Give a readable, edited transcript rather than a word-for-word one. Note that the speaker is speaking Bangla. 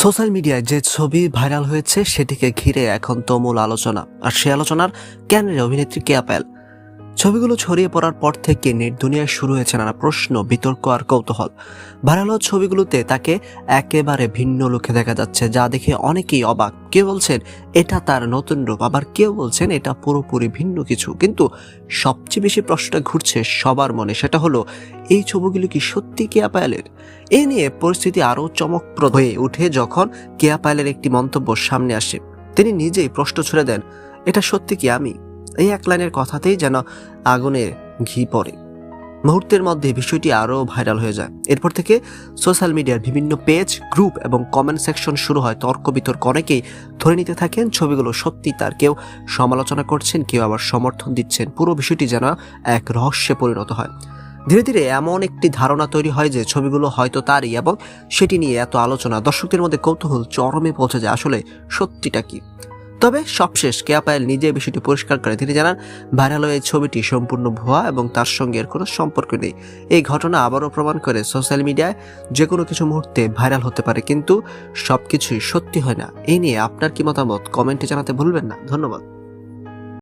সোশ্যাল মিডিয়ায় যে ছবি ভাইরাল হয়েছে সেটিকে ঘিরে এখন তুমুল আলোচনা। আর সে আলোচনার কেন্দ্রে অভিনেত্রী কেয়া পায়েল। ছবিগুলো ছড়িয়ে পড়ার পর থেকে নেট দুনিয়ায় শুরু হয়েছে নানা প্রশ্ন, বিতর্ক আর কৌতূহল। ভাইরাল হওয়া ছবিগুলোতে তাকে একেবারে ভিন্ন লুকে দেখা যাচ্ছে, যা দেখে অনেকেই অবাক। কেউ বলছেন এটা তার নতুন রূপ, আবার কেউ বলছেন এটা পুরোপুরি ভিন্ন কিছু। কিন্তু সবচেয়ে বেশি প্রশ্নটা ঘুরছে সবার মনে, সেটা হলো এই ছবিগুলো কি সত্যি কেয়া পায়েলের? এ নিয়ে পরিস্থিতি আরও চমকপ্রদ হয়ে ওঠে যখন কেয়া পায়েলের একটি মন্তব্য সামনে আসে। তিনি নিজেই প্রশ্ন ছুড়ে দেন, এটা সত্যি কি আমি? এই এক লাইনের কথাতেই যেন আগুনে ঘি পড়ে। মুহূর্তের মধ্যে বিষয়টি আরও ভাইরাল হয়ে যায়। এরপর থেকে সোশ্যাল মিডিয়ার বিভিন্ন পেজ, গ্রুপ এবং কমেন্ট সেকশন শুরু হয় তর্ক বিতর্ক। অনেকেই ধরে নিতে থাকেন ছবিগুলো সত্যি তার, কেউ সমালোচনা করছেন, কেউ আবার সমর্থন দিচ্ছেন। পুরো বিষয়টি যেন এক রহস্যে পরিণত হয়। ধীরে ধীরে এমন একটি ধারণা তৈরি হয় যে ছবিগুলো হয়তো তারই, এবং সেটি নিয়ে এত আলোচনা, দর্শকদের মধ্যে কৌতূহল চরমে পৌঁছে যায় আসলে সত্যিটা কি। তবে সবশেষ কেয়া পায়েল নিজে বিষয়টি পরিষ্কার করে। তিনি জানান, ভাইরাল এই ছবিটি সম্পূর্ণ ভুয়া এবং তার সঙ্গে এর কোনো সম্পর্ক নেই। এই ঘটনা আবারও প্রমাণ করে সোশ্যাল মিডিয়ায় যে কোনো কিছু মুহূর্তে ভাইরাল হতে পারে, কিন্তু সবকিছুই সত্যি হয় না। এই নিয়ে আপনার কি মতামত কমেন্টে জানাতে ভুলবেন না। ধন্যবাদ।